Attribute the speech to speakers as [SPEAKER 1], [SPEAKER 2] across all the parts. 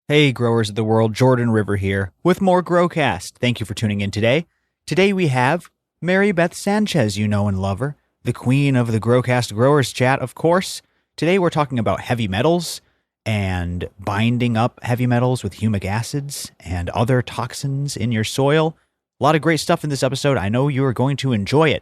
[SPEAKER 1] Hey, growers of the world, Jordan River here with more GrowCast. Thank you for tuning in today. Today we have Marybeth Sanchez, you know and love her, the queen of the GrowCast Growers Chat, of course. Today we're talking about heavy metals and binding up heavy metals with humic acids and other toxins in your soil. A lot of great stuff in this episode. I know you are going to enjoy it.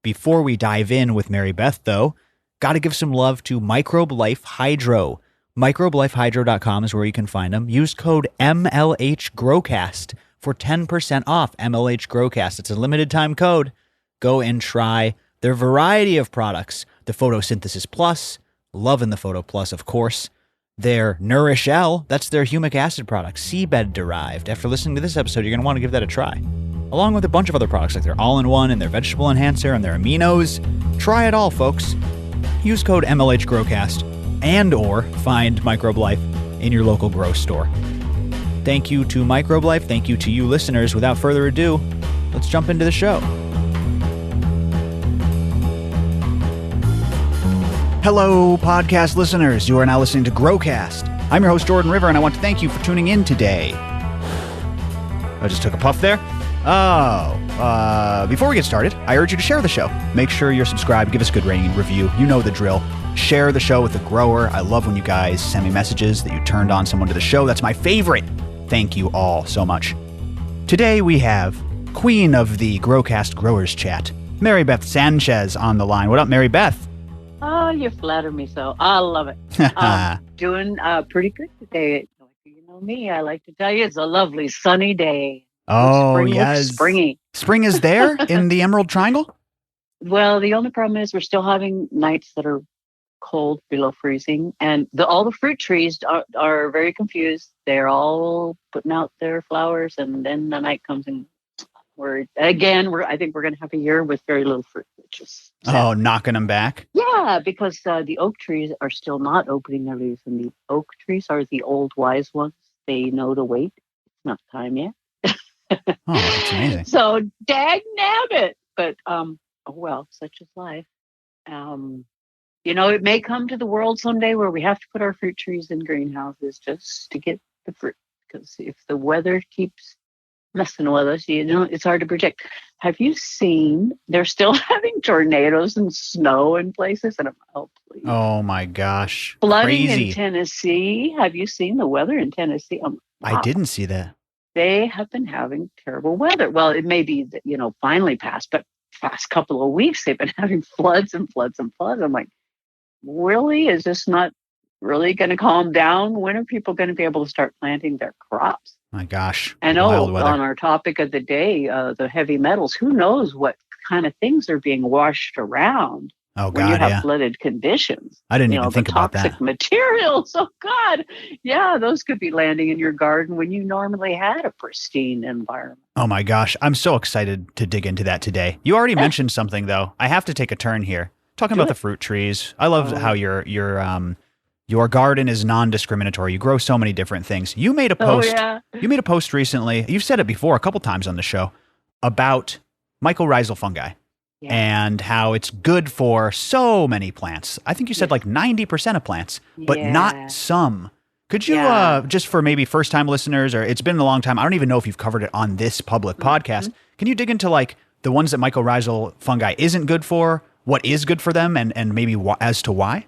[SPEAKER 1] Before we dive in with Marybeth, though, got to give some love to Microbe Life Hydro. MicrobeLifeHydro.com is where you can find them. Use code MLHGrowCast for 10% off MLH GrowCast. It's a limited time code. Go and try their variety of products. The Photosynthesis Plus, loving the Photo Plus, of course. Their Nourish L, that's their humic acid product, seabed derived. After listening to this episode, you're going to want to give that a try. Along with a bunch of other products like their All-in-One and their Vegetable Enhancer and their Aminos. Try it all, folks. Use code MLHGrowCast and or find Microbe Life in your local grow store. Thank you to Microbe Life. Thank you to you listeners. Without further ado, let's jump into the show. Hello, podcast listeners. You are now listening to GrowCast. I'm your host, Jordan River, and I want to thank you for tuning in today. I just took a puff there. Before we get started, I urge you to share the show. Make sure you're subscribed, give us a good rating and review. You know the drill. Share the show with a grower. I love when you guys send me messages that you turned on someone to the show. That's my favorite. Thank you all so much. Today we have queen of the GrowCast Growers Chat, Marybeth Sanchez on the line. What up, Marybeth?
[SPEAKER 2] Oh, you flatter me so. I love it. Doing pretty good today. You know me. I like to tell you it's a lovely sunny day.
[SPEAKER 1] Oh, yes.
[SPEAKER 2] Springy.
[SPEAKER 1] Spring is there in the Emerald Triangle?
[SPEAKER 2] Well, the only problem is we're still having nights that are cold, below freezing, and all the fruit trees are very confused. They're all putting out their flowers, and then the night comes and I think we're going to have a year with very little fruit, which is sad.
[SPEAKER 1] Oh, knocking them back?
[SPEAKER 2] Yeah, because the oak trees are still not opening their leaves, and the oak trees are the old wise ones. They know to wait. It's not time yet.
[SPEAKER 1] Oh, that's amazing.
[SPEAKER 2] So dag nabbit. But oh well, such is life. It may come to the world someday where we have to put our fruit trees in greenhouses just to get the fruit. Because if the weather keeps messing with us, it's hard to predict. Have you seen they're still having tornadoes and snow in places? And please.
[SPEAKER 1] Oh my gosh.
[SPEAKER 2] Flooding
[SPEAKER 1] Crazy.
[SPEAKER 2] in Tennessee. Have you seen the weather in Tennessee? Wow.
[SPEAKER 1] I didn't see that.
[SPEAKER 2] They have been having terrible weather. Well, it may be that, finally passed, but past couple of weeks they've been having floods and floods and floods. I'm like, really? Is this not really going to calm down? When are people going to be able to start planting their crops?
[SPEAKER 1] My gosh.
[SPEAKER 2] And on our topic of the day, the heavy metals, who knows what kind of things are being washed around when you have flooded conditions.
[SPEAKER 1] I didn't even think about that.
[SPEAKER 2] Toxic materials. Oh, God. Yeah, those could be landing in your garden when you normally had a pristine environment.
[SPEAKER 1] Oh, my gosh. I'm so excited to dig into that today. You already mentioned something, though. I have to take a turn here. Talking about the fruit trees. I love how your garden is non-discriminatory. You grow so many different things. You made a post.
[SPEAKER 2] Oh, yeah.
[SPEAKER 1] You made a post recently. You've said it before a couple times on the show about mycorrhizal fungi and how it's good for so many plants. I think you said like 90% of plants, but not some. Could you just for maybe first-time listeners, or it's been a long time, I don't even know if you've covered it on this public podcast. Can you dig into like the ones that mycorrhizal fungi isn't good for? What is good for them, and maybe as to why?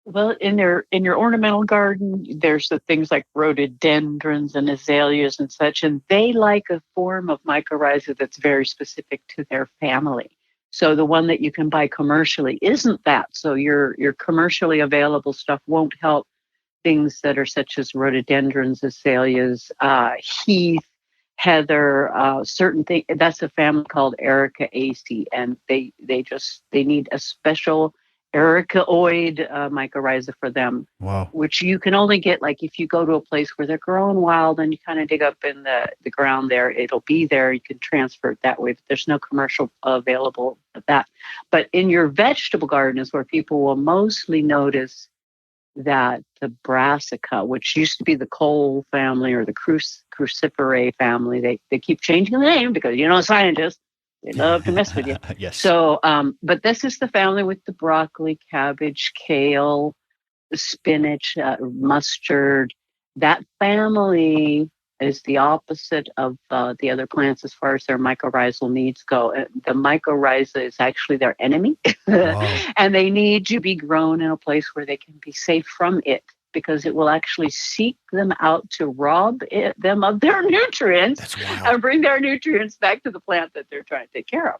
[SPEAKER 2] Well, in your ornamental garden, there's the things like rhododendrons and azaleas and such, and they like a form of mycorrhiza that's very specific to their family. So the one that you can buy commercially isn't that. So your commercially available stuff won't help things that are such as rhododendrons, azaleas, heath, heather, certain things. That's a family called Ericaceae, and they need a special ericaoid mycorrhiza for them.
[SPEAKER 1] Wow.
[SPEAKER 2] Which you can only get like if you go to a place where they're growing wild and you kind of dig up in the ground there, it'll be there. You can transfer it that way, but there's no commercial available of that. But in your vegetable garden is where people will mostly notice that the brassica, which used to be the cole family or the cruciferae family, they keep changing the name because, scientists, they love to mess with you.
[SPEAKER 1] Yes.
[SPEAKER 2] So, but this is the family with the broccoli, cabbage, kale, spinach, mustard, That family is the opposite of the other plants as far as their mycorrhizal needs go. The mycorrhiza is actually their enemy, and they need to be grown in a place where they can be safe from it, because it will actually seek them out to rob them of their nutrients and bring their nutrients back to the plant that they're trying to take care of.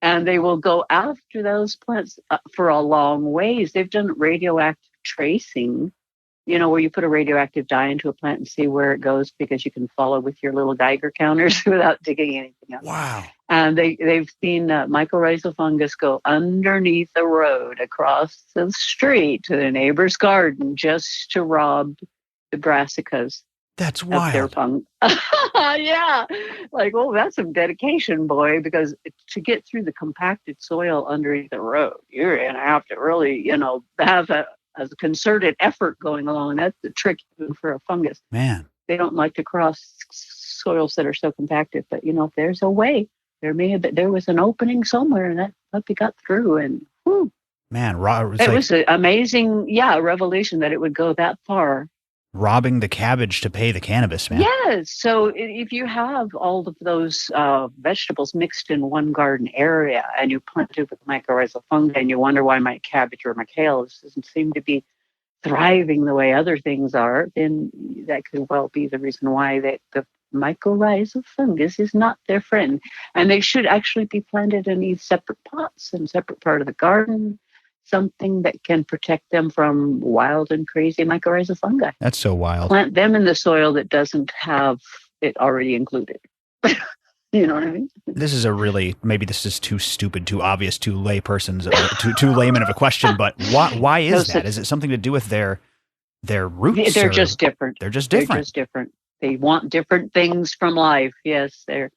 [SPEAKER 2] And they will go after those plants for a long ways. They've done radioactive tracing, where you put a radioactive dye into a plant and see where it goes, because you can follow with your little Geiger counters without digging anything up.
[SPEAKER 1] Wow.
[SPEAKER 2] And they've seen mycorrhizal fungus go underneath the road across the street to the neighbor's garden just to rob the brassicas.
[SPEAKER 1] That's wild.
[SPEAKER 2] Of their fungus. Yeah. Like, oh, that's some dedication, boy, because to get through the compacted soil underneath the road, you're going to have to really, have a concerted effort going along. That's the trick for a fungus.
[SPEAKER 1] Man.
[SPEAKER 2] They don't like to cross soils that are so compacted, but if there's a way, there was an opening somewhere, and that puppy got through, and whew.
[SPEAKER 1] Man,
[SPEAKER 2] it was an amazing, revelation that it would go that far.
[SPEAKER 1] Robbing the cabbage to pay the cannabis, man.
[SPEAKER 2] Yes. So if you have all of those vegetables mixed in one garden area, and you plant it with mycorrhizal fungi, and you wonder why my cabbage or my kale doesn't seem to be thriving the way other things are, then that could well be the reason why the mycorrhizal fungus is not their friend. And they should actually be planted in these separate pots in separate part of the garden, something that can protect them from wild and crazy mycorrhizal fungi.
[SPEAKER 1] That's so wild.
[SPEAKER 2] Plant them in the soil that doesn't have it already included. You know what I mean?
[SPEAKER 1] This is maybe this is too stupid, too obvious, too layman of a question, but why is that? Is it something to do with their roots?
[SPEAKER 2] They're just different.
[SPEAKER 1] They're just different.
[SPEAKER 2] They're just different. They want different things from life. Yes, they're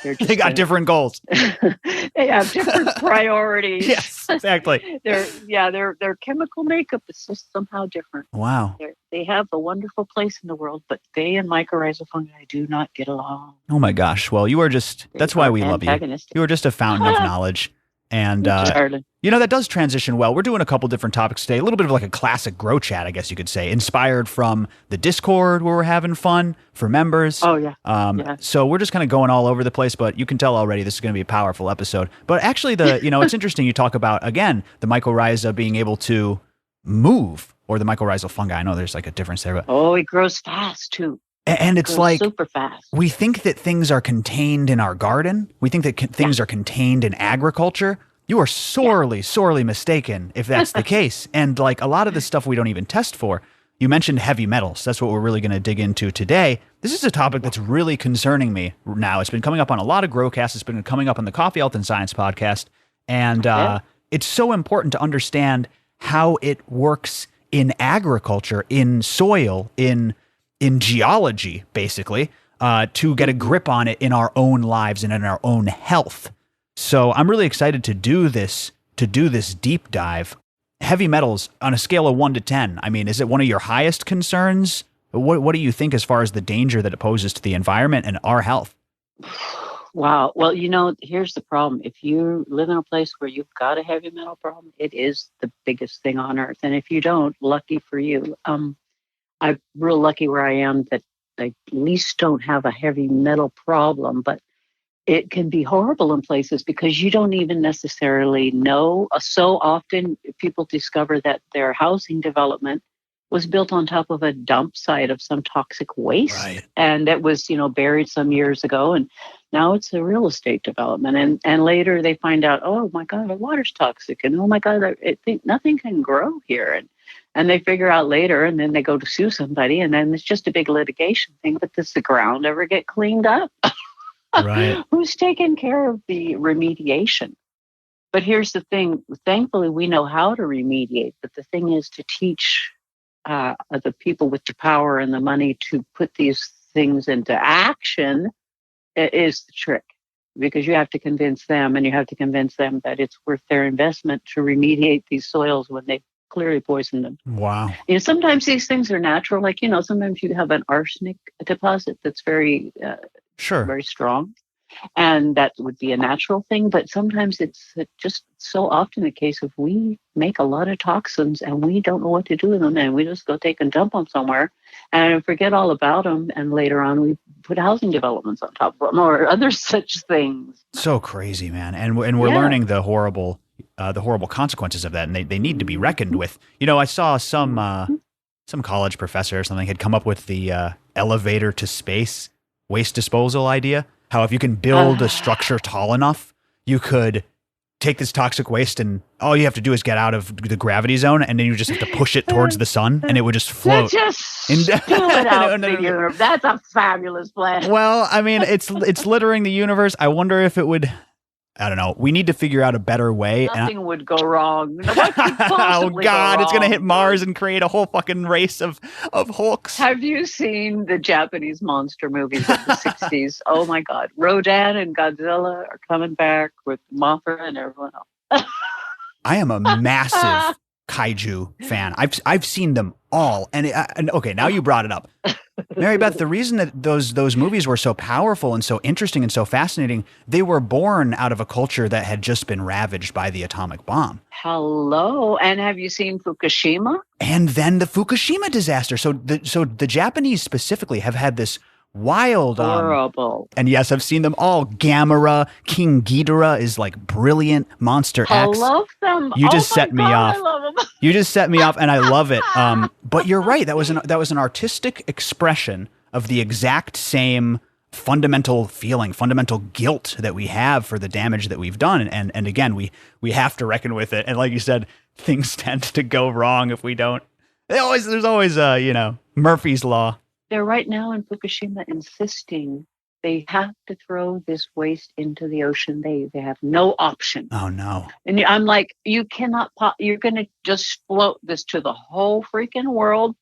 [SPEAKER 2] just
[SPEAKER 1] they got different goals.
[SPEAKER 2] They have different priorities.
[SPEAKER 1] Yes, exactly.
[SPEAKER 2] Their chemical makeup is just somehow different.
[SPEAKER 1] Wow.
[SPEAKER 2] They have a wonderful place in the world, but they and mycorrhizal fungi do not get along.
[SPEAKER 1] Oh my gosh. Well, you are that's why we love you. You are just a fountain of knowledge. And, that does transition well. We're doing a couple different topics today, a little bit of like a classic grow chat, I guess you could say, inspired from the Discord where we're having fun for members.
[SPEAKER 2] Oh, yeah.
[SPEAKER 1] So we're just kind of going all over the place, but you can tell already this is going to be a powerful episode. But actually, it's interesting you talk about, again, the mycorrhiza being able to move, or the mycorrhizal fungi. I know there's like a difference there. But,
[SPEAKER 2] it grows fast too.
[SPEAKER 1] And it's like
[SPEAKER 2] super fast.
[SPEAKER 1] We think that things are contained in our garden. We think that things are contained in agriculture. You are sorely mistaken if that's the case. And like a lot of this stuff we don't even test for. You mentioned heavy metals. That's what we're really going to dig into today. This is a topic that's really concerning me now. It's been coming up on a lot of GrowCasts. It's been coming up on the Coffee, Health, and Science podcast. And it's so important to understand how it works in agriculture, in soil, in geology, basically, to get a grip on it in our own lives and in our own health. So I'm really excited to do this deep dive. Heavy metals on a scale of 1 to 10. I mean, is it one of your highest concerns? What do you think as far as the danger that it poses to the environment and our health?
[SPEAKER 2] Wow. Well, here's the problem. If you live in a place where you've got a heavy metal problem, it is the biggest thing on earth. And if you don't, lucky for you. I'm real lucky where I am that I at least don't have a heavy metal problem, but it can be horrible in places because you don't even necessarily know. So often people discover that their housing development was built on top of a dump site of some toxic waste.
[SPEAKER 1] Right.
[SPEAKER 2] And that was, buried some years ago. And now it's a real estate development. And later they find out, oh my God, the water's toxic. And oh my God, I think nothing can grow here. And they figure out later, and then they go to sue somebody. And then it's just a big litigation thing. But does the ground ever get cleaned up?
[SPEAKER 1] Right.
[SPEAKER 2] Who's taking care of the remediation? But here's the thing. Thankfully, we know how to remediate. But the thing is to teach the people with the power and the money to put these things into action is the trick. Because you have to convince them, and you have to convince them that it's worth their investment to remediate these soils when they clearly poisoned them.
[SPEAKER 1] Wow.
[SPEAKER 2] Sometimes these things are natural. Like, sometimes you have an arsenic deposit that's very...
[SPEAKER 1] Sure.
[SPEAKER 2] Very strong. And that would be a natural thing. But sometimes it's just so often the case of we make a lot of toxins and we don't know what to do with them. And we just go take and dump them somewhere and forget all about them. And later on, we put housing developments on top of them or other such things.
[SPEAKER 1] So crazy, man. And we're learning the horrible consequences of that. And they need to be reckoned with. You know, I saw some college professor or something had come up with the elevator to space waste disposal idea. How if you can build a structure tall enough, you could take this toxic waste and all you have to do is get out of the gravity zone and then you just have to push it towards the sun and it would just float.
[SPEAKER 2] Just spew it out the universe. That's a fabulous plan.
[SPEAKER 1] Well, I mean, it's littering the universe. I wonder if it would... I don't know. We need to figure out a better way.
[SPEAKER 2] Nothing would go wrong.
[SPEAKER 1] Oh God, it's going to hit Mars and create a whole fucking race of Hulks.
[SPEAKER 2] Have you seen the Japanese monster movies of the 60s? Oh my God. Rodan and Godzilla are coming back with Mothra and everyone else.
[SPEAKER 1] I am a massive kaiju fan. I've seen them all. And okay, now you brought it up. Marybeth, the reason that those movies were so powerful and so interesting and so fascinating, they were born out of a culture that had just been ravaged by the atomic bomb.
[SPEAKER 2] Hello. And have you seen Fukushima?
[SPEAKER 1] And then the Fukushima disaster. So the Japanese specifically have had this wild,
[SPEAKER 2] horrible.
[SPEAKER 1] And yes, I've seen them all. Gamera, King Ghidorah is like brilliant. Monster X.
[SPEAKER 2] I love them.
[SPEAKER 1] You just set me off.
[SPEAKER 2] I love them.
[SPEAKER 1] You just set me off, and I love it. But you're right. That was an artistic expression of the exact same fundamental feeling, fundamental guilt that we have for the damage that we've done. And again, we have to reckon with it. And like you said, things tend to go wrong if we don't. There's always Murphy's Law.
[SPEAKER 2] They're right now in Fukushima insisting they have to throw this waste into the ocean. They have no option.
[SPEAKER 1] Oh, no.
[SPEAKER 2] And I'm like, you cannot, you're going to just float this to the whole freaking world.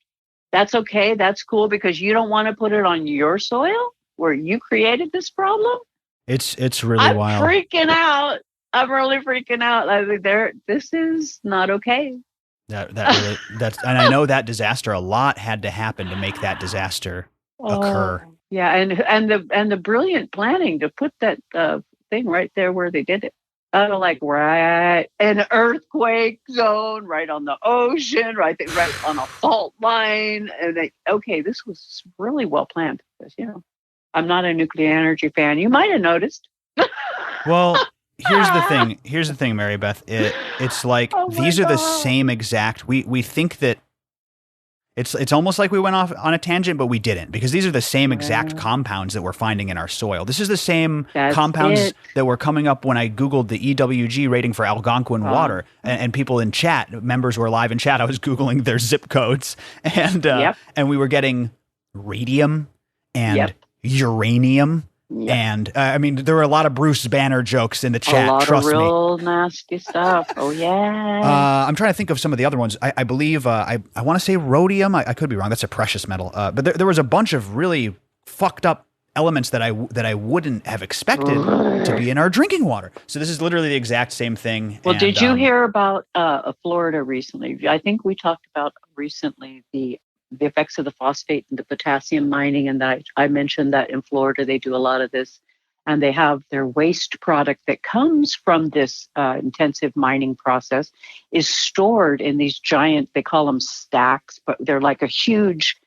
[SPEAKER 2] That's okay. That's cool because you don't want to put it on your soil where you created this problem.
[SPEAKER 1] It's really wild.
[SPEAKER 2] I'm freaking out. I'm really freaking out. I mean, this is not okay.
[SPEAKER 1] And I know that disaster, a lot had to happen to make that disaster occur.
[SPEAKER 2] Yeah, and the brilliant planning to put that thing right there where they did it. Like right an earthquake zone, right on the ocean, right on a fault line. And this was really well planned because I'm not a nuclear energy fan. You might have noticed.
[SPEAKER 1] Well. Here's the thing, Marybeth. It's like these are the same exact. We think that it's almost like we went off on a tangent, but we didn't because these are the same exact compounds that we're finding in our soil. This is the same compounds that were coming up when I Googled the EWG rating for Algonquin water, and people in chat, members who are live in chat, I was Googling their zip codes, and we were getting radium and uranium. Yep. And I mean, there were a lot of Bruce Banner jokes in the chat.
[SPEAKER 2] A lot
[SPEAKER 1] trust
[SPEAKER 2] of
[SPEAKER 1] me.
[SPEAKER 2] Real nasty stuff. Oh yeah.
[SPEAKER 1] I'm trying to think of some of the other ones. I believe I want to say rhodium. I could be wrong. That's a precious metal. But there was a bunch of really fucked up elements that I wouldn't have expected to be in our drinking water. So this is literally the exact same thing.
[SPEAKER 2] Well, did you hear about Florida recently? I think we talked about recently the effects of the phosphate and the potassium mining, and that I mentioned that in Florida they do a lot of this, and they have their waste product that comes from this intensive mining process is stored in these giant, they call them stacks, but they're like a huge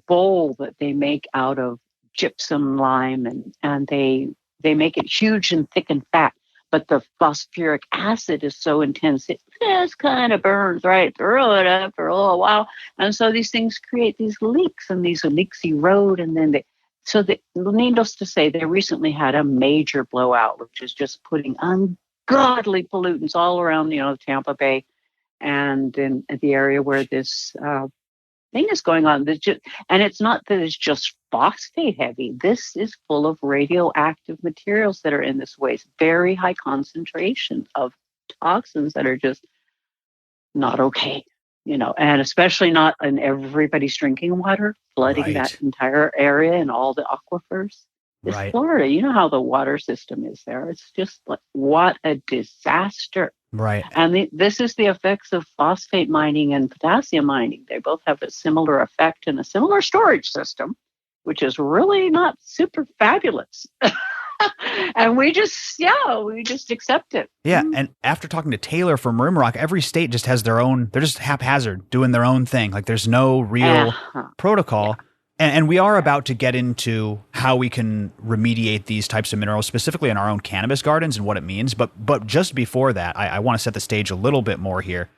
[SPEAKER 2] bowl that they make out of gypsum lime, and they make it huge and thick and fat. But the phosphoric acid is so intense, it just kind of burns right through it after a little while. And so these things create these leaks, and these leaks erode. And then needless to say, they recently had a major blowout, which is just putting ungodly pollutants all around, Tampa Bay and in the area where this thing is going on. And it's not that it's just phosphate heavy. This is full of radioactive materials that are in this waste. Very high concentration of toxins that are just not okay, and especially not in everybody's drinking water, flooding that entire area and all the aquifers. This Florida, you know how the water system is there. It's just like, what a disaster.
[SPEAKER 1] Right.
[SPEAKER 2] And this is the effects of phosphate mining and potassium mining. They both have a similar effect and a similar storage system, which is really not super fabulous. And we just accept it.
[SPEAKER 1] Yeah. And after talking to Taylor from Rimrock, every state just has their own, they're just haphazard doing their own thing. Like there's no real protocol.
[SPEAKER 2] Yeah.
[SPEAKER 1] And we are about to get into how we can remediate these types of minerals, specifically in our own cannabis gardens and what it means. But just before that, I want to set the stage a little bit more here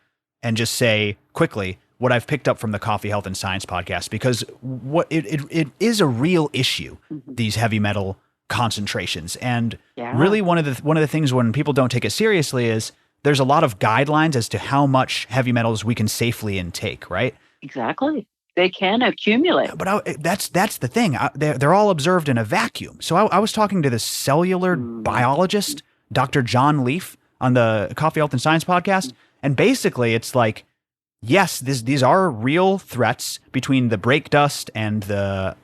[SPEAKER 1] and just say quickly what I've picked up from the Coffee, Health, and Science podcast, because what it is a real issue, these heavy metal concentrations. And really one of the things when people don't take it seriously is there's a lot of guidelines as to how much heavy metals we can safely intake, right?
[SPEAKER 2] Exactly. They can accumulate.
[SPEAKER 1] But that's the thing. They're all observed in a vacuum. So I was talking to this cellular biologist, Dr. John Leaf, on the Coffee, Health, and Science podcast. And basically it's like, yes, these are real threats between the brake dust and the,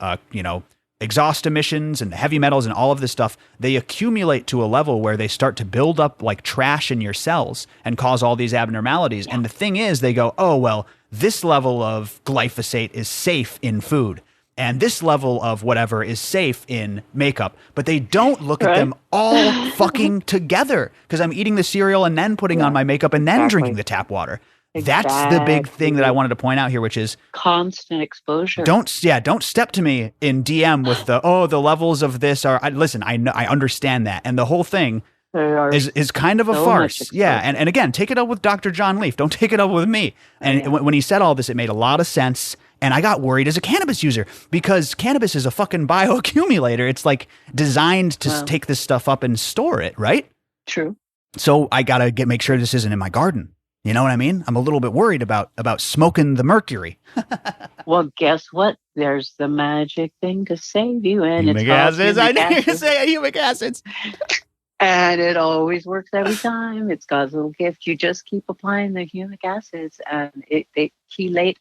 [SPEAKER 1] exhaust emissions and the heavy metals and all of this stuff. They accumulate to a level where they start to build up like trash in your cells and cause all these abnormalities. And the thing is, they go, oh, well, this level of glyphosate is safe in food, and this level of whatever is safe in makeup, but they don't look at them all fucking together, because I'm eating the cereal and then putting on my makeup and then drinking the tap water. Exactly. That's the big thing that I wanted to point out here, which is
[SPEAKER 2] constant exposure.
[SPEAKER 1] Don't step to me in DM with the levels of this are, listen, I understand that. And the whole thing is kind of a farce. Yeah. And again, take it up with Dr. John Leaf. Don't take it up with me. And when he said all this, it made a lot of sense. And I got worried as a cannabis user, because cannabis is a fucking bioaccumulator. It's like designed to take this stuff up and store it, right?
[SPEAKER 2] True.
[SPEAKER 1] So I got to make sure this isn't in my garden. You know what I mean? I'm a little bit worried about smoking the mercury.
[SPEAKER 2] Well, guess what? There's the magic thing to save you. And
[SPEAKER 1] humic acids. I knew you could say humic acids.
[SPEAKER 2] And it always works every time. It's God's little gift. You just keep applying the humic acids, and they chelate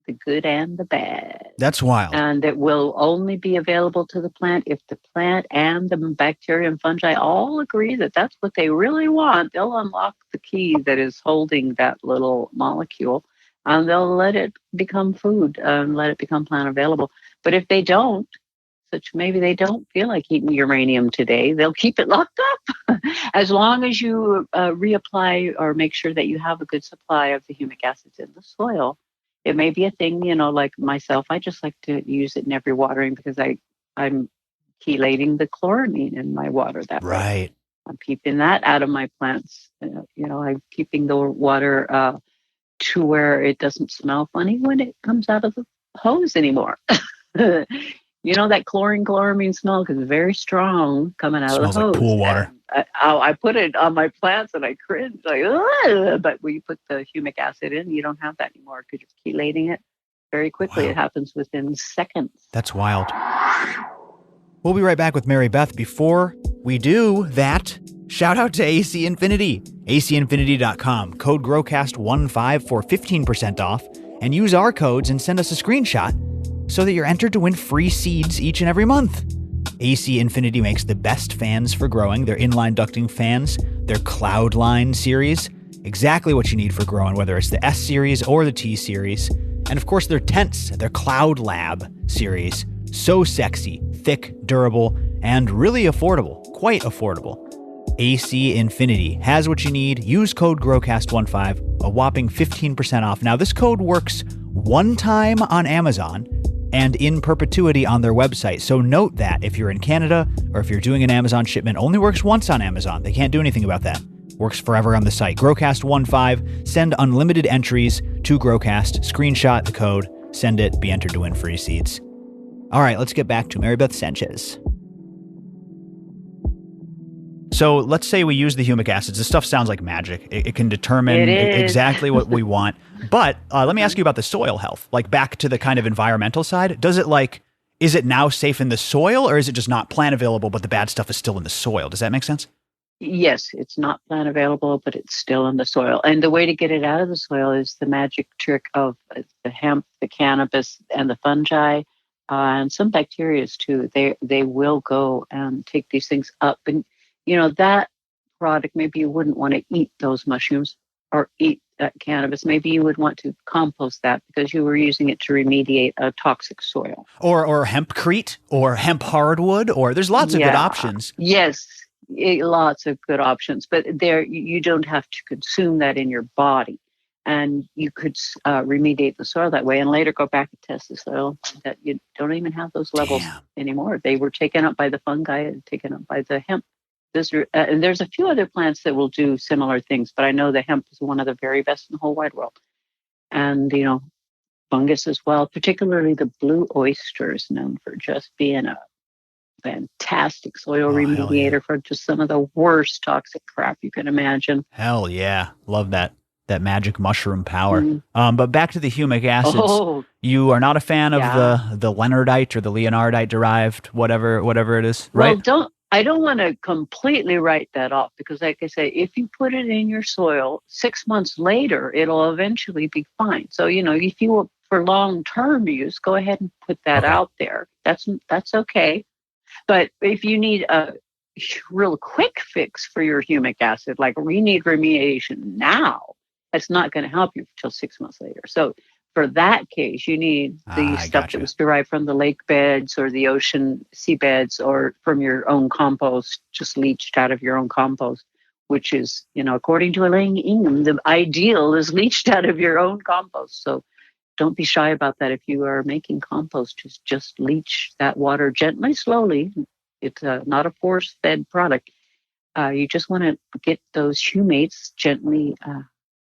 [SPEAKER 2] the good and the bad.
[SPEAKER 1] That's wild.
[SPEAKER 2] And it will only be available to the plant if the plant and the bacteria and fungi all agree that that's what they really want. They'll unlock the key that is holding that little molecule, and they'll let it become food and let it become plant available. But if they don't, such maybe they don't feel like eating uranium today, they'll keep it locked up. As long as you reapply or make sure that you have a good supply of the humic acids in the soil. It may be a thing, like myself, I just like to use it in every watering, because I'm chelating the chloramine in my water that
[SPEAKER 1] right.
[SPEAKER 2] way. I'm keeping that out of my plants. I'm keeping the water to where it doesn't smell funny when it comes out of the hose anymore. That chloramine smell is very strong coming out of the hose.
[SPEAKER 1] Smells like pool water.
[SPEAKER 2] I put it on my plants and I cringe, like, ugh! But when you put the humic acid in, you don't have that anymore, because you're chelating it very quickly. Wow. It happens within seconds.
[SPEAKER 1] That's wild. We'll be right back with Mary Beth. Before we do that, shout out to AC Infinity, acinfinity.com. Code GrowCast15 for 15% off, and use our codes and send us a screenshot so that you're entered to win free seeds each and every month. AC Infinity makes the best fans for growing. Their inline ducting fans, their Cloudline series, exactly what you need for growing, whether it's the S series or the T series. And of course, their tents, their Cloud Lab series. So sexy, thick, durable, and really affordable. Quite affordable. AC Infinity has what you need. Use code GrowCast15, a whopping 15% off. Now, this code works one time on Amazon and in perpetuity on their website. So note that if you're in Canada or if you're doing an Amazon shipment, only works once on Amazon. They can't do anything about that. Works forever on the site. GrowCast15, send unlimited entries to GrowCast, screenshot the code, send it, be entered to win free seeds. All right, let's get back to Marybeth Sanchez. So let's say we use the humic acids. This stuff sounds like magic. It can determine exactly what we want. But let me ask you about the soil health, like back to the kind of environmental side. Is it now safe in the soil, or is it just not plant available, but the bad stuff is still in the soil? Does that make sense?
[SPEAKER 2] Yes, it's not plant available, but it's still in the soil. And the way to get it out of the soil is the magic trick of the hemp, the cannabis, and the fungi, and some bacteria too. They will go and take these things up. And, that product, maybe you wouldn't want to eat those mushrooms or eat cannabis, maybe you would want to compost that because you were using it to remediate a toxic soil.
[SPEAKER 1] Or hempcrete or hemp hardwood, or there's lots of good options.
[SPEAKER 2] Yes, lots of good options. But there, you don't have to consume that in your body. And you could remediate the soil that way and later go back and test the soil that you don't even have those levels anymore. They were taken up by the fungi and taken up by the hemp. And there's a few other plants that will do similar things, but I know the hemp is one of the very best in the whole wide world. And, fungus as well, particularly the blue oyster is known for just being a fantastic soil remediator for just some of the worst toxic crap you can imagine.
[SPEAKER 1] Hell yeah. Love that magic mushroom power. But back to the humic acids. You are not a fan of the Leonardite or the Leonardite derived, whatever it is, right?
[SPEAKER 2] Well, I don't want to completely write that off because, like I say, if you put it in your soil 6 months later, it'll eventually be fine. So, if you were for long-term use, go ahead and put that out there. That's okay. But if you need a real quick fix for your humic acid, like we need remediation now, that's not going to help you until 6 months later. So for that case, you need the stuff that was derived from the lake beds or the ocean seabeds or from your own compost, just leached out of your own compost, which is, according to Elaine Ingham, the ideal is leached out of your own compost. So don't be shy about that. If you are making compost, just leach that water gently, slowly. It's not a force-fed product. You just want to get those humates gently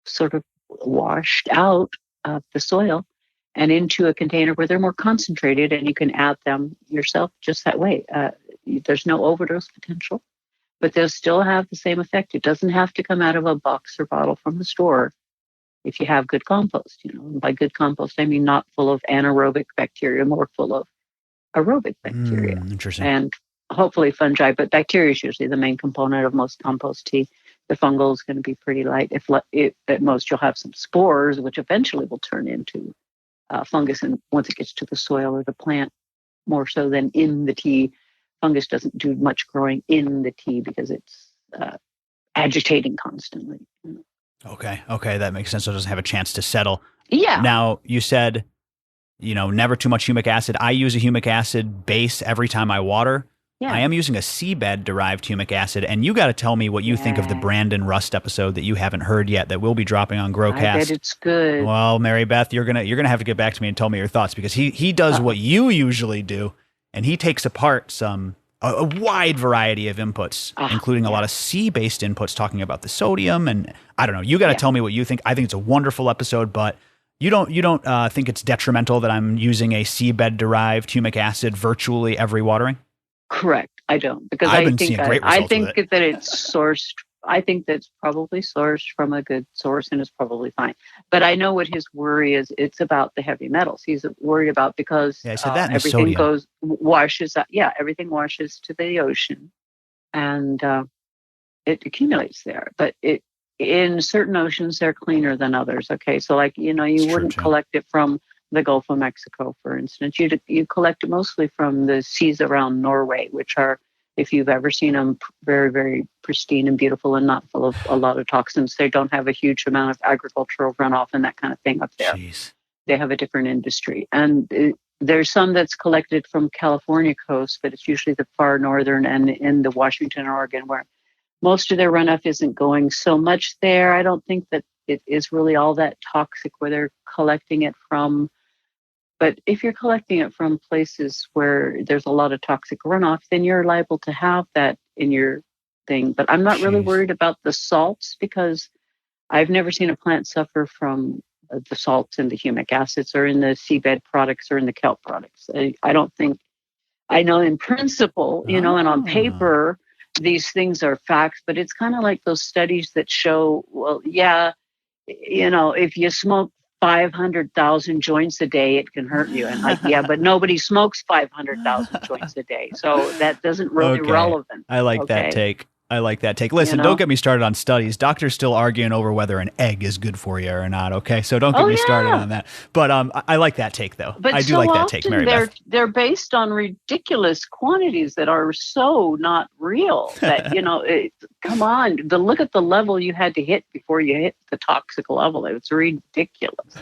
[SPEAKER 2] sort of washed out of the soil and into a container where they're more concentrated, and you can add them yourself just that way. There's no overdose potential, but they'll still have the same effect. It doesn't have to come out of a box or bottle from the store if you have good compost. And by good compost, I mean not full of anaerobic bacteria, more full of aerobic bacteria.
[SPEAKER 1] Interesting.
[SPEAKER 2] And hopefully fungi, but bacteria is usually the main component of most compost tea. The fungal is going to be pretty light. If at most, you'll have some spores, which eventually will turn into fungus. And once it gets to the soil or the plant, more so than in the tea, fungus doesn't do much growing in the tea because it's agitating constantly.
[SPEAKER 1] Okay, that makes sense. So it doesn't have a chance to settle.
[SPEAKER 2] Yeah.
[SPEAKER 1] Now, you said, never too much humic acid. I use a humic acid base every time I water. Yeah. I am using a seabed-derived humic acid, and you got to tell me what you think of the Brandon Rust episode that you haven't heard yet that will be dropping on GrowCast.
[SPEAKER 2] I bet it's good.
[SPEAKER 1] Well, Marybeth, you're gonna have to get back to me and tell me your thoughts because he does what you usually do, and he takes apart a wide variety of inputs, including a lot of sea-based inputs, talking about the sodium, and I don't know. You got to tell me what you think. I think it's a wonderful episode, but you don't think it's detrimental that I'm using a seabed-derived humic acid virtually every watering?
[SPEAKER 2] Correct. I don't, because
[SPEAKER 1] I think
[SPEAKER 2] that it's sourced. I think that's probably sourced from a good source and is probably fine. But I know what his worry is. It's about the heavy metals. He's worried about because everything washes up. Yeah, everything washes to the ocean, and it accumulates there. But in certain oceans, they're cleaner than others. Okay, so you wouldn't collect it from the Gulf of Mexico, for instance. You collect it mostly from the seas around Norway, which are, if you've ever seen them, very, very pristine and beautiful and not full of a lot of toxins. They don't have a huge amount of agricultural runoff and that kind of thing up there.
[SPEAKER 1] Jeez.
[SPEAKER 2] They have a different industry. And there's some that's collected from California coast, but it's usually the far northern and in the Washington, Oregon, where most of their runoff isn't going so much there. I don't think that it is really all that toxic where they're collecting it from. But if you're collecting it from places where there's a lot of toxic runoff, then you're liable to have that in your thing. But I'm not really worried about the salts because I've never seen a plant suffer from the salts in the humic acids or in the seabed products or in the kelp products. I don't think, I know in principle, and on paper, these things are facts, but it's kind of like those studies that show, if you smoke 500,000 joints a day, it can hurt you. And but nobody smokes 500,000 joints a day. So that doesn't really relevant.
[SPEAKER 1] I like that take. I like that take. Listen, don't get me started on studies. Doctors still arguing over whether an egg is good for you or not, okay? So don't get me started on that. But I like that take, though.
[SPEAKER 2] But
[SPEAKER 1] I do like that take, Marybeth.
[SPEAKER 2] They're based on ridiculous quantities that are so not real that, come on, look at the level you had to hit before you hit the toxic level. It's ridiculous.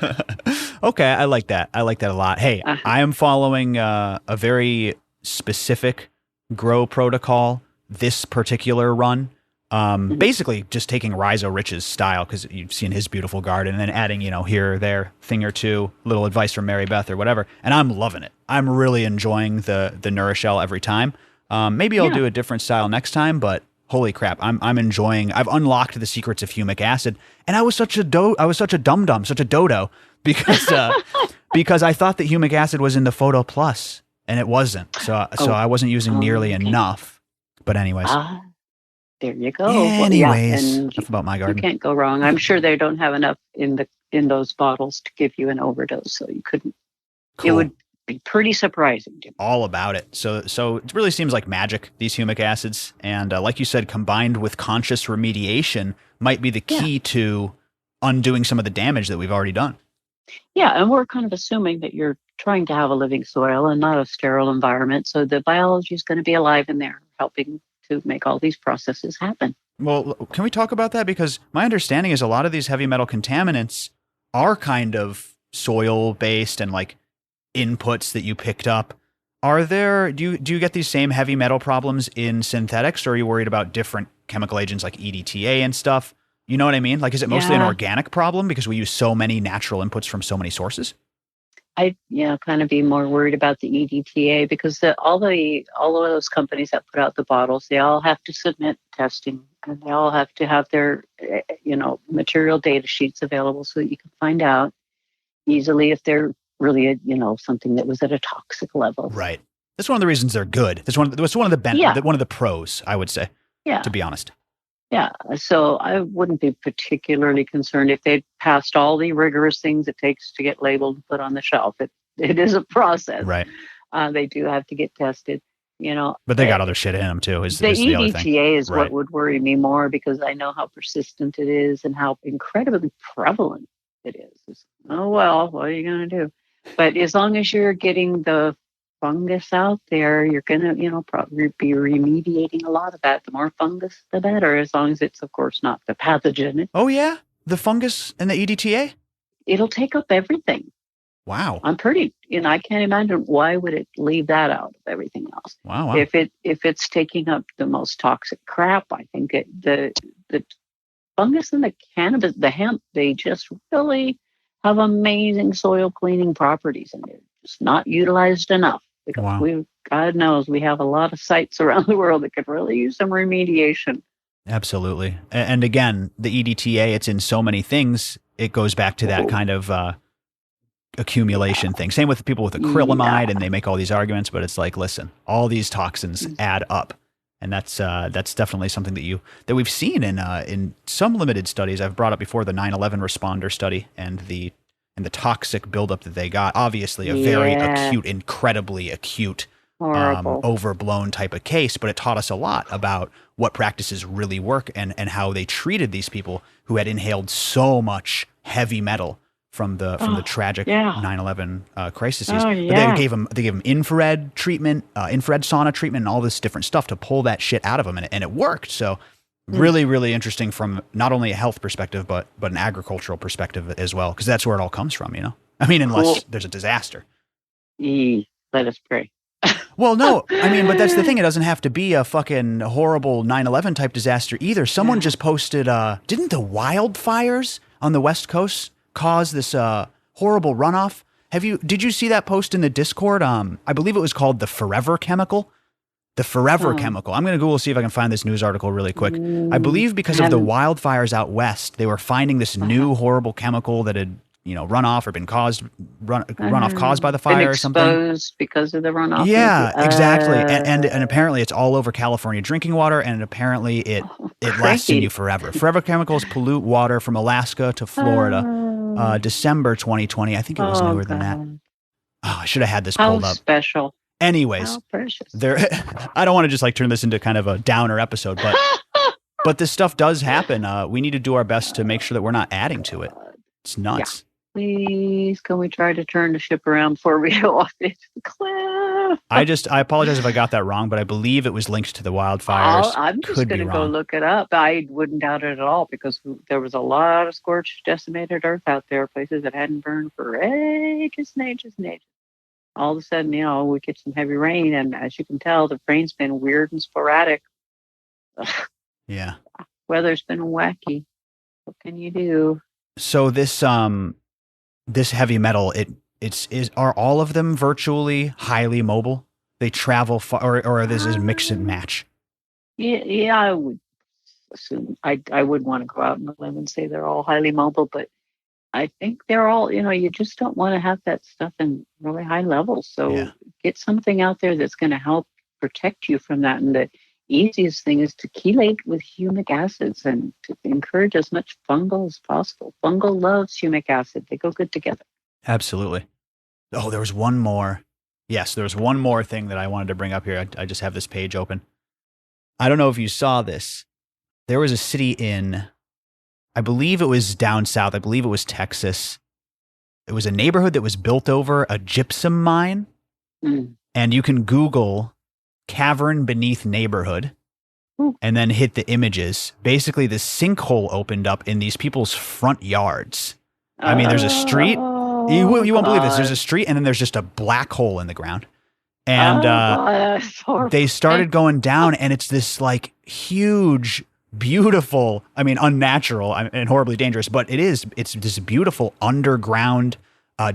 [SPEAKER 1] Okay, I like that. I like that a lot. Hey, I am following a very specific grow protocol this particular run. Basically just taking Rhizo Rich's style, because you've seen his beautiful garden, and then adding, here or there, thing or two, little advice from Marybeth or whatever. And I'm loving it. I'm really enjoying the Nourishell every time. Maybe I'll do a different style next time, but holy crap, I'm enjoying. I've unlocked the secrets of humic acid, and I was such a dum-dum, such a dodo, because because I thought that humic acid was in the Photo Plus, and it wasn't. So I wasn't using nearly enough. But anyways.
[SPEAKER 2] There you go.
[SPEAKER 1] Anyways, enough about my garden.
[SPEAKER 2] You can't go wrong. I'm sure they don't have enough in those bottles to give you an overdose, so you couldn't. Cool. It would be pretty surprising.
[SPEAKER 1] All about it. So it really seems like magic, these humic acids, and like you said, combined with conscious remediation, might be the key to undoing some of the damage that we've already done.
[SPEAKER 2] Yeah, and we're kind of assuming that you're trying to have a living soil and not a sterile environment, so the biology is going to be alive in there, helping to make all these processes happen.
[SPEAKER 1] Well, can we talk about that? Because my understanding is a lot of these heavy metal contaminants are kind of soil-based and like inputs that you picked up. Do you get these same heavy metal problems in synthetics, or are you worried about different chemical agents like EDTA and stuff? You know what I mean? Like, is it mostly an organic problem because we use so many natural inputs from so many sources?
[SPEAKER 2] I kind of be more worried about the EDTA, because all of those companies that put out the bottles, they all have to submit testing, and they all have to have their material data sheets available so that you can find out easily if they're really something that was at a toxic level.
[SPEAKER 1] Right. That's one of the reasons they're good. That's one of the pros, I would say. Yeah. To be honest.
[SPEAKER 2] Yeah, so I wouldn't be particularly concerned if they'd passed all the rigorous things it takes to get labeled and put on the shelf. It is a process.
[SPEAKER 1] Right.
[SPEAKER 2] They do have to get tested,
[SPEAKER 1] But they got other shit in them too.
[SPEAKER 2] The EDTA is what would worry me more, because I know how persistent it is and how incredibly prevalent it is. Oh, well, what are you going to do? But as long as you're getting the fungus out there, you're going to, probably be remediating a lot of that. The more fungus, the better, as long as it's, of course, not the pathogen.
[SPEAKER 1] Oh, yeah? The fungus and the EDTA?
[SPEAKER 2] It'll take up everything.
[SPEAKER 1] Wow.
[SPEAKER 2] I can't imagine why would it leave that out of everything else.
[SPEAKER 1] Wow.
[SPEAKER 2] If it's taking up the most toxic crap, I think the fungus and the cannabis, the hemp, they just really have amazing soil cleaning properties, and they're just not utilized enough. Because God knows we have a lot of sites around the world that could really use some remediation.
[SPEAKER 1] Absolutely. And again, the EDTA, it's in so many things. It goes back to that kind of accumulation thing. Same with people with acrylamide, and they make all these arguments, but it's like, listen, all these toxins add up. And that's definitely something that we've seen in some limited studies. I've brought up before the 9/11 responder study and the toxic buildup that they got. Obviously, a very acute, incredibly acute, overblown type of case, but it taught us a lot about what practices really work and how they treated these people who had inhaled so much heavy metal from the tragic 9/11 crises. But they gave them infrared treatment, infrared sauna treatment, and all this different stuff to pull that shit out of them, and it worked. So really, really interesting from not only a health perspective, but an agricultural perspective as well, because that's where it all comes from, I mean, unless there's a disaster.
[SPEAKER 2] Let us pray.
[SPEAKER 1] Well, no, I mean, but that's the thing. It doesn't have to be a fucking horrible 9/11 type disaster either. Someone just posted, didn't the wildfires on the West Coast cause this horrible runoff? Did you see that post in the Discord? I believe it was called the Forever Chemical. The Forever Chemical. I'm going to Google see if I can find this news article really quick. I believe because of the wildfires out west, they were finding this new horrible chemical that had runoff or been runoff caused by the fire or something.
[SPEAKER 2] Exposed because of the runoff.
[SPEAKER 1] Yeah, exactly. And apparently it's all over California drinking water, and apparently it lasts in you forever. Forever chemicals pollute water from Alaska to Florida. December 2020. I think it was newer than that. Oh, I should have had this pulled up.
[SPEAKER 2] How special.
[SPEAKER 1] Anyways, I don't want to just turn this into kind of a downer episode, but But this stuff does happen. We need to do our best to make sure that we're not adding to it. It's nuts.
[SPEAKER 2] Please, can we try to turn the ship around before we go off into the cliff?
[SPEAKER 1] I apologize if I got that wrong, but I believe it was linked to the wildfires.
[SPEAKER 2] I'm just going to go look it up. I wouldn't doubt it at all because there was a lot of scorched, decimated earth out there, places that hadn't burned for ages and ages and ages. All of a sudden, we get some heavy rain, and as you can tell, the rain's been weird and sporadic.
[SPEAKER 1] Yeah.
[SPEAKER 2] Weather's been wacky. What can you do?
[SPEAKER 1] So this heavy metal, are all of them virtually highly mobile? They travel far, or this is mix and match?
[SPEAKER 2] Yeah, I would assume. I would want to go out on a limb and say they're all highly mobile, but I think they're all, you just don't want to have that stuff in really high levels. So get something out there that's going to help protect you from that. And the easiest thing is to chelate with humic acids and to encourage as much fungal as possible. Fungal loves humic acid. They go good together.
[SPEAKER 1] Absolutely. Oh, there was one more. Yes, there was one more thing that I wanted to bring up here. I just have this page open. I don't know if you saw this. There was a city in, I believe it was down south. I believe it was Texas. It was a neighborhood that was built over a gypsum mine. And you can Google cavern beneath neighborhood and then hit the images. Basically, the sinkhole opened up in these people's front yards. I mean, there's a street. You won't believe this. There's a street, and then there's just a black hole in the ground. And they started going down, and it's this like huge, beautiful, I mean, unnatural and horribly dangerous, but it's this beautiful underground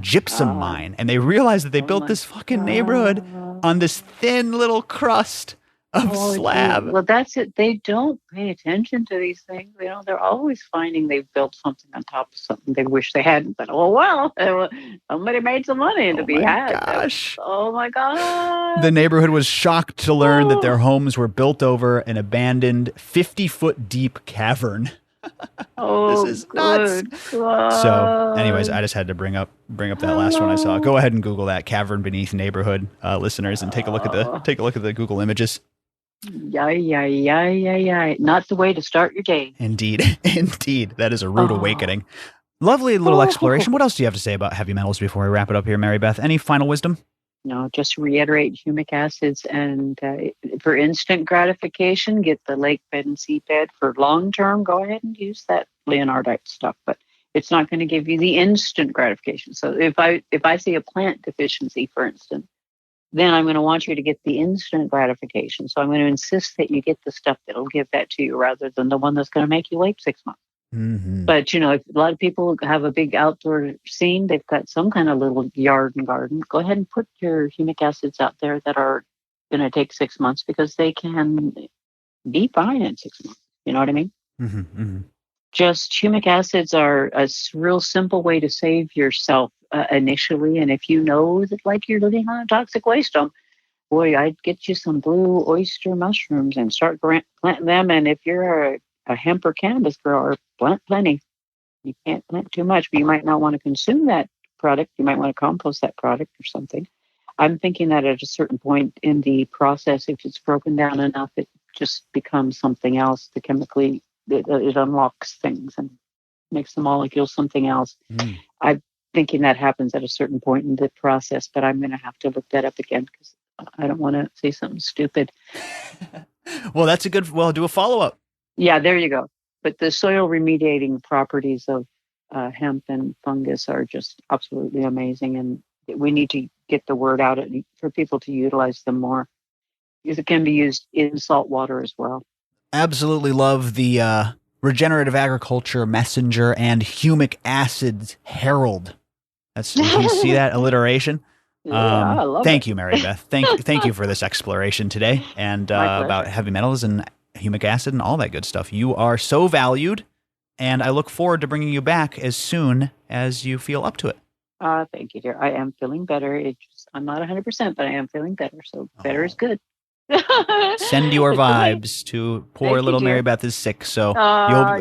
[SPEAKER 1] gypsum mine. And they realized that they built this fucking neighborhood on this thin little crust of slab.
[SPEAKER 2] Well, that's it. They don't pay attention to these things. They're always finding they've built something on top of something they wish they hadn't. But somebody made some money to be had.
[SPEAKER 1] Gosh.
[SPEAKER 2] Oh my God.
[SPEAKER 1] The neighborhood was shocked to learn that their homes were built over an abandoned 50-foot deep cavern. This is nuts. So, anyways, I just had to bring up that last one I saw. Go ahead and Google that cavern beneath neighborhood, listeners, and take a look at the Google images.
[SPEAKER 2] Yeah. Not the way to start your day.
[SPEAKER 1] Indeed. That is a rude awakening. Lovely little exploration. What else do you have to say about heavy metals before we wrap it up here, Marybeth? Any final wisdom?
[SPEAKER 2] No, just reiterate humic acids, and for instant gratification, get the lake bed and seabed. For long term, go ahead and use that Leonardite stuff, but it's not going to give you the instant gratification. So if I see a plant deficiency, for instance, then I'm going to want you to get the instant gratification. So I'm going to insist that you get the stuff that'll give that to you rather than the one that's going to make you wait 6 months.
[SPEAKER 1] Mm-hmm.
[SPEAKER 2] But, if a lot of people have a big outdoor scene, they've got some kind of little yard and garden, go ahead and put your humic acids out there that are going to take 6 months because they can be fine in 6 months. You know what I mean?
[SPEAKER 1] Mm-hmm. Mm-hmm.
[SPEAKER 2] Just humic acids are a real simple way to save yourself initially. And if you know that like you're living on a toxic waste dump, boy, I'd get you some blue oyster mushrooms and start planting them. And if you're a hemp or cannabis grower, plant plenty. You can't plant too much, but you might not want to consume that product. You might want to compost that product or something. I'm thinking that at a certain point in the process, if it's broken down enough, it just becomes something else. The chemically, it unlocks things and makes the molecule something else. I'm thinking that happens at a certain point in the process, but I'm going to have to look that up again because I don't want to say something stupid.
[SPEAKER 1] Well, that's do a follow-up.
[SPEAKER 2] Yeah, there you go. But the soil remediating properties of hemp and fungus are just absolutely amazing. And we need to get the word out for people to utilize them more. Because it can be used in salt water as well.
[SPEAKER 1] Absolutely love the regenerative agriculture messenger and humic acids herald. You see that alliteration?
[SPEAKER 2] I love
[SPEAKER 1] thank you, Marybeth. Thank you for this exploration today and about heavy metals and humic acid and all that good stuff. You are so valued, and I look forward to bringing you back as soon as you feel up to it.
[SPEAKER 2] Thank you, dear. I am feeling better. I'm not 100%, but I am feeling better, so better is good.
[SPEAKER 1] Send your vibes to poor little Marybeth is sick, so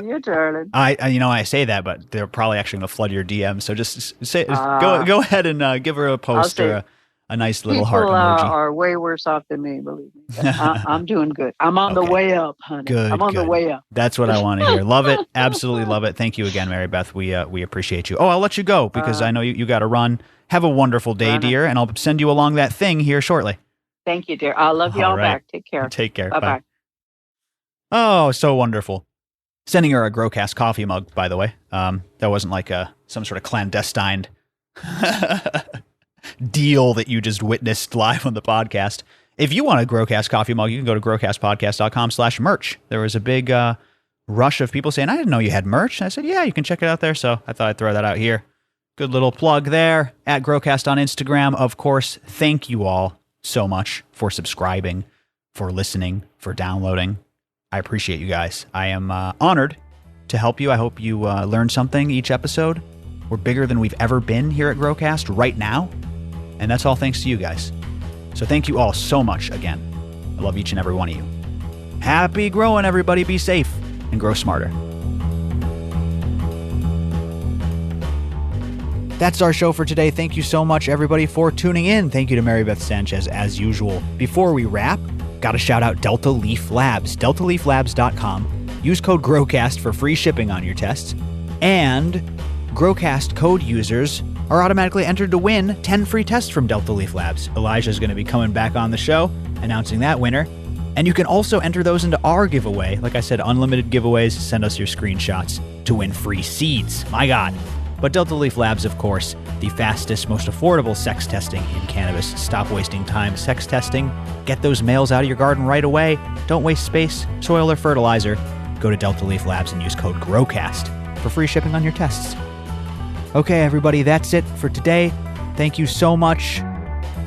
[SPEAKER 2] you darling.
[SPEAKER 1] I say that, but they're probably actually going to flood your DM. So just say go ahead and give her a post or a nice little
[SPEAKER 2] People
[SPEAKER 1] heart emoji.
[SPEAKER 2] are way worse off than me, believe me. I'm doing good. I'm on the way up, honey.
[SPEAKER 1] Good,
[SPEAKER 2] I'm on the way up.
[SPEAKER 1] That's what I want to hear. Love it. Absolutely love it. Thank you again, Marybeth. We appreciate you. Oh, I'll let you go because I know you got to run. Have a wonderful day, dear, and I'll send you along that thing here shortly.
[SPEAKER 2] Thank you, dear. I love you all back. Take care.
[SPEAKER 1] Take care.
[SPEAKER 2] Bye-bye.
[SPEAKER 1] Bye. Oh, so wonderful. Sending her a GrowCast coffee mug, by the way. That wasn't like some sort of clandestine deal that you just witnessed live on the podcast. If you want a GrowCast coffee mug, you can go to growcastpodcast.com/merch. There was a big rush of people saying, I didn't know you had merch. And I said, yeah, you can check it out there. So I thought I'd throw that out here. Good little plug there at GrowCast on Instagram. Of course, thank you all so much for subscribing, for listening, for downloading. I appreciate you guys. I am honored to help you. I hope you learned something each episode. We're bigger than we've ever been here at GrowCast right now. And that's all thanks to you guys. So thank you all so much again. I love each and every one of you. Happy growing, everybody. Be safe and grow smarter. That's our show for today. Thank you so much, everybody, for tuning in. Thank you to Marybeth Sanchez, as usual. Before we wrap, got to shout out Delta Leaf Labs. DeltaLeafLabs.com. Use code GrowCast for free shipping on your tests. And GrowCast code users are automatically entered to win 10 free tests from Delta Leaf Labs. Elijah's going to be coming back on the show, announcing that winner. And you can also enter those into our giveaway. Like I said, unlimited giveaways. Send us your screenshots to win free seeds. My God. But Delta Leaf Labs, of course, the fastest, most affordable sex testing in cannabis. Stop wasting time sex testing. Get those males out of your garden right away. Don't waste space, soil, or fertilizer. Go to Delta Leaf Labs and use code GrowCast for free shipping on your tests. Okay, everybody, that's it for today. Thank you so much.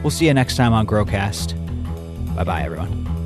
[SPEAKER 1] We'll see you next time on GrowCast. Bye-bye, everyone.